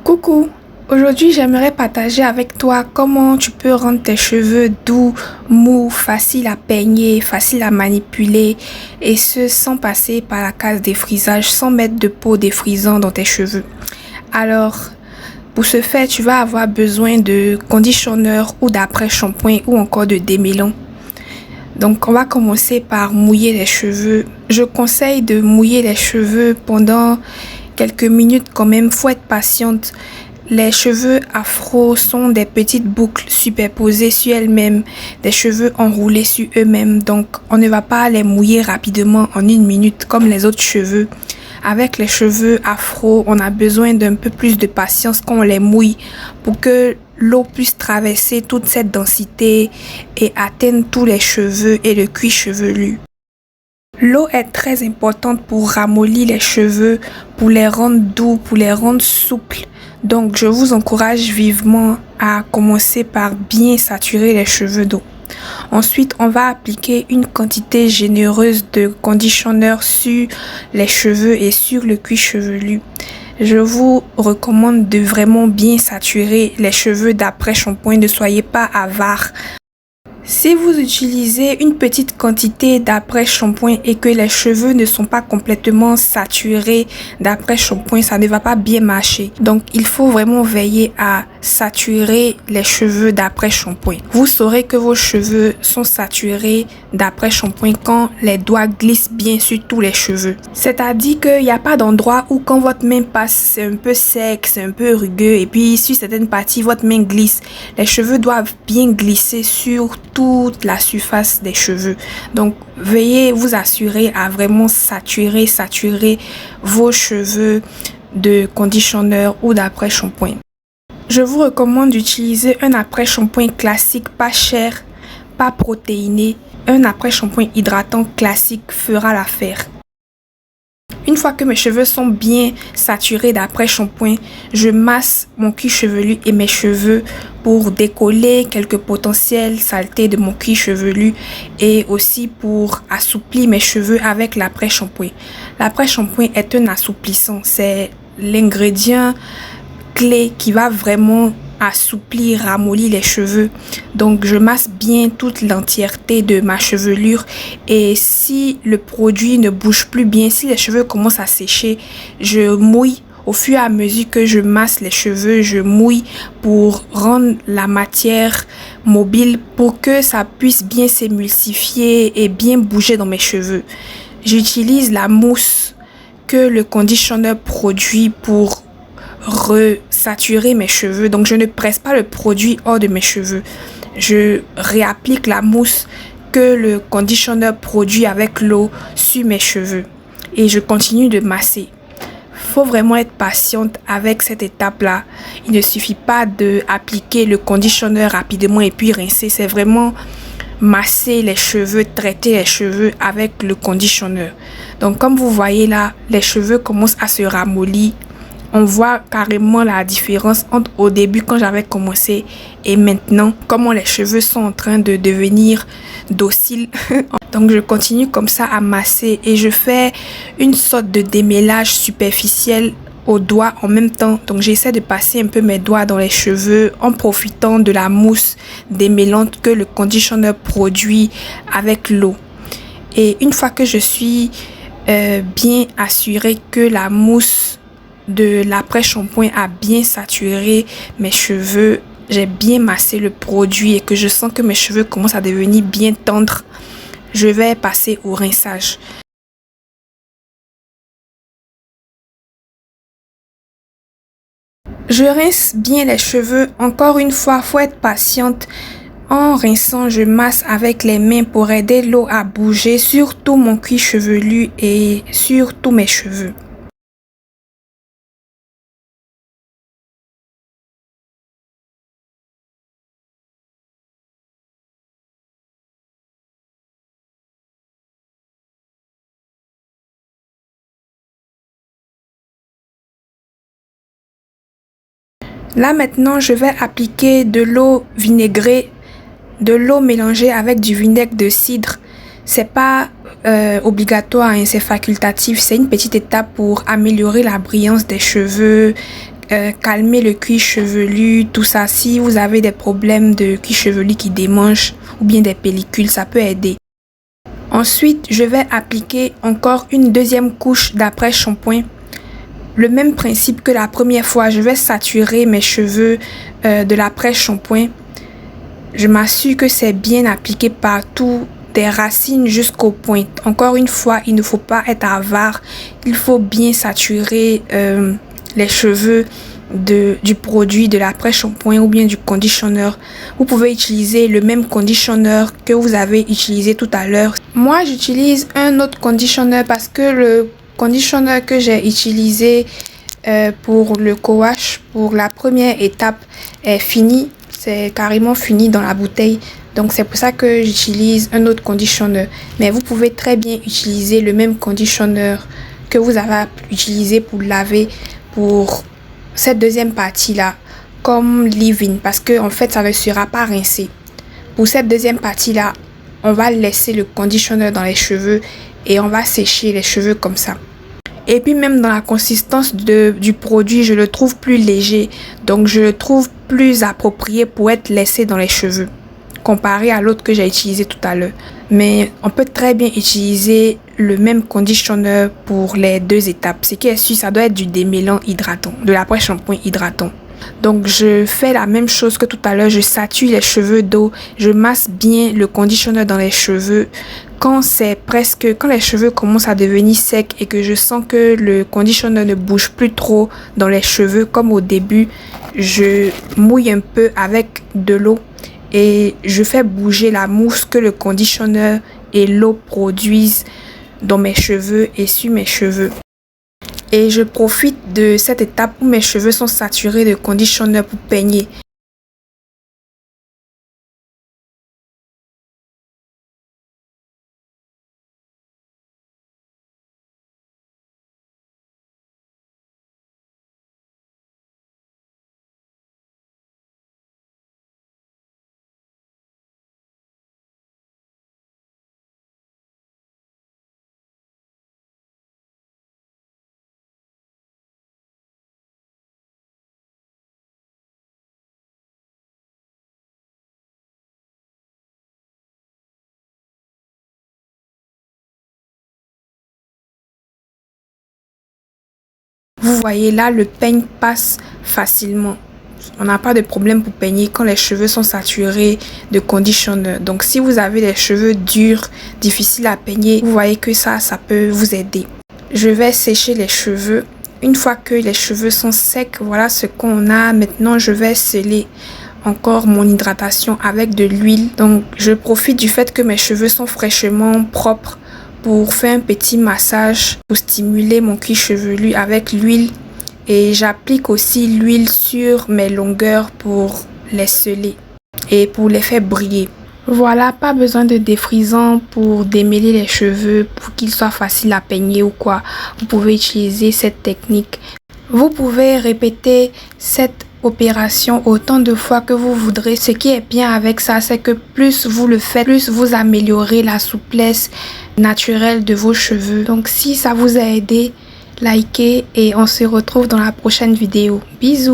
Coucou, aujourd'hui j'aimerais partager avec toi comment tu peux rendre tes cheveux doux, mous, faciles à peigner, faciles à manipuler et ce sans passer par la case défrisage, sans mettre de peau défrisant dans tes cheveux. Alors, pour ce faire, tu vas avoir besoin de conditionneur ou d'après-shampoing ou encore de démêlant. Donc, on va commencer par mouiller les cheveux. Je conseille de mouiller les cheveux pendant quelques minutes quand même. Faut être patiente. Les cheveux afro sont des petites boucles superposées sur elles-mêmes, des cheveux enroulés sur eux-mêmes. Donc, on ne va pas les mouiller rapidement en une minute comme les autres cheveux. Avec les cheveux afro, on a besoin d'un peu plus de patience quand on les mouille pour que l'eau puisse traverser toute cette densité et atteindre tous les cheveux et le cuir chevelu. L'eau est très importante pour ramollir les cheveux, pour les rendre doux, pour les rendre souples. Donc, je vous encourage vivement à commencer par bien saturer les cheveux d'eau. Ensuite, on va appliquer une quantité généreuse de conditionneur sur les cheveux et sur le cuir chevelu. Je vous recommande de vraiment bien saturer les cheveux d'après-shampoing. Ne soyez pas avare. Si vous utilisez une petite quantité d'après-shampoing et que les cheveux ne sont pas complètement saturés d'après-shampoing, ça ne va pas bien marcher. Donc, il faut vraiment veiller à saturer les cheveux d'après-shampoing. Vous saurez que vos cheveux sont saturés d'après-shampoing quand les doigts glissent bien sur tous les cheveux. C'est-à-dire qu'il n'y a pas d'endroit où quand votre main passe, c'est un peu sec, c'est un peu rugueux et puis sur certaines parties, votre main glisse. Les cheveux doivent bien glisser sur toute la surface des cheveux. Donc, veuillez vous assurer à vraiment saturer vos cheveux de conditionneur ou d'après-shampoing. Je vous recommande d'utiliser un après-shampoing classique, pas cher, pas protéiné. Un après-shampoing hydratant classique fera l'affaire. Une fois que mes cheveux sont bien saturés d'après-shampoing, je masse mon cuir chevelu et mes cheveux pour décoller quelques potentielles saletés de mon cuir chevelu et aussi pour assouplir mes cheveux avec l'après-shampoing. L'après-shampoing est un assouplissant, c'est l'ingrédient clé qui va vraiment assouplir, ramollir les cheveux. Donc, je masse bien toute l'entièreté de ma chevelure et si le produit ne bouge plus bien, si les cheveux commencent à sécher, je mouille. Au fur et à mesure que je masse les cheveux, je mouille pour rendre la matière mobile pour que ça puisse bien s'émulsifier et bien bouger dans mes cheveux. J'utilise la mousse que le conditionneur produit pour resaturer mes cheveux. Donc, je ne presse pas le produit hors de mes cheveux. Je réapplique la mousse que le conditionneur produit avec l'eau sur mes cheveux. Et je continue de masser. Faut vraiment être patiente avec cette étape-là. Il ne suffit pas d'appliquer le conditionneur rapidement et puis rincer. C'est vraiment masser les cheveux, traiter les cheveux avec le conditionneur. Donc, comme vous voyez là, les cheveux commencent à se ramollir. On voit carrément la différence entre au début quand j'avais commencé et maintenant, comment les cheveux sont en train de devenir dociles. Donc, je continue comme ça à masser et je fais une sorte de démêlage superficiel aux doigts en même temps. Donc, j'essaie de passer un peu mes doigts dans les cheveux en profitant de la mousse démêlante que le conditionneur produit avec l'eau. Et une fois que je suis bien assurée que la mousse de l'après-shampoing a bien saturé mes cheveux, j'ai bien massé le produit et que je sens que mes cheveux commencent à devenir bien tendres, je vais passer au rinçage. Je rince bien les cheveux. Encore une fois, faut être patiente. En rinçant, je masse avec les mains pour aider l'eau à bouger sur tout mon cuir chevelu et sur tous mes cheveux. Là maintenant, je vais appliquer de l'eau vinaigrée, de l'eau mélangée avec du vinaigre de cidre. C'est pas obligatoire, hein, c'est facultatif. C'est une petite étape pour améliorer la brillance des cheveux, calmer le cuir chevelu, tout ça. Si vous avez des problèmes de cuir chevelu qui démange ou bien des pellicules, ça peut aider. Ensuite, je vais appliquer encore une deuxième couche d'après-shampoing. Le même principe que la première fois, je vais saturer mes cheveux de l'après-shampoing. Je m'assure que c'est bien appliqué partout, des racines jusqu'aux pointes. Encore une fois, il ne faut pas être avare. Il faut bien saturer les cheveux du produit de l'après-shampoing ou bien du conditionneur. Vous pouvez utiliser le même conditionneur que vous avez utilisé tout à l'heure. Moi, j'utilise un autre conditionneur parce que le conditionneur que j'ai utilisé pour le co-wash, pour la première étape, est fini. C'est carrément fini dans la bouteille. Donc, c'est pour ça que j'utilise un autre conditionneur. Mais vous pouvez très bien utiliser le même conditionneur que vous avez utilisé pour laver pour cette deuxième partie-là, comme leave-in, parce que en fait, ça ne sera pas rincé. Pour cette deuxième partie-là, on va laisser le conditionneur dans les cheveux et on va sécher les cheveux comme ça. Et puis même dans la consistance du produit, je le trouve plus léger. Donc, je le trouve plus approprié pour être laissé dans les cheveux, comparé à l'autre que j'ai utilisé tout à l'heure. Mais on peut très bien utiliser le même conditionneur pour les deux étapes. Ce qui est sûr, ça doit être du démêlant hydratant, de l'après-shampoing hydratant. Donc, je fais la même chose que tout à l'heure. Je sature les cheveux d'eau. Je masse bien le conditionneur dans les cheveux. Quand les cheveux commencent à devenir secs et que je sens que le conditionneur ne bouge plus trop dans les cheveux comme au début, je mouille un peu avec de l'eau et je fais bouger la mousse que le conditionneur et l'eau produisent dans mes cheveux et sur mes cheveux. Et je profite de cette étape où mes cheveux sont saturés de conditionneur pour peigner. Vous voyez là, le peigne passe facilement. On n'a pas de problème pour peigner quand les cheveux sont saturés de conditionneur. Donc, si vous avez des cheveux durs, difficiles à peigner, vous voyez que ça peut vous aider. Je vais sécher les cheveux. Une fois que les cheveux sont secs, voilà ce qu'on a. Maintenant, je vais sceller encore mon hydratation avec de l'huile. Donc, je profite du fait que mes cheveux sont fraîchement propres pour faire un petit massage pour stimuler mon cuir chevelu avec l'huile. Et j'applique aussi l'huile sur mes longueurs pour les sceller et pour les faire briller. Voilà, pas besoin de défrisant pour démêler les cheveux pour qu'ils soient faciles à peigner ou quoi. Vous pouvez utiliser cette technique. Vous pouvez répéter cette opération autant de fois que vous voudrez. Ce qui est bien avec ça, c'est que plus vous le faites, plus vous améliorez la souplesse naturelle de vos cheveux. Donc si ça vous a aidé, likez et on se retrouve dans la prochaine vidéo. Bisous!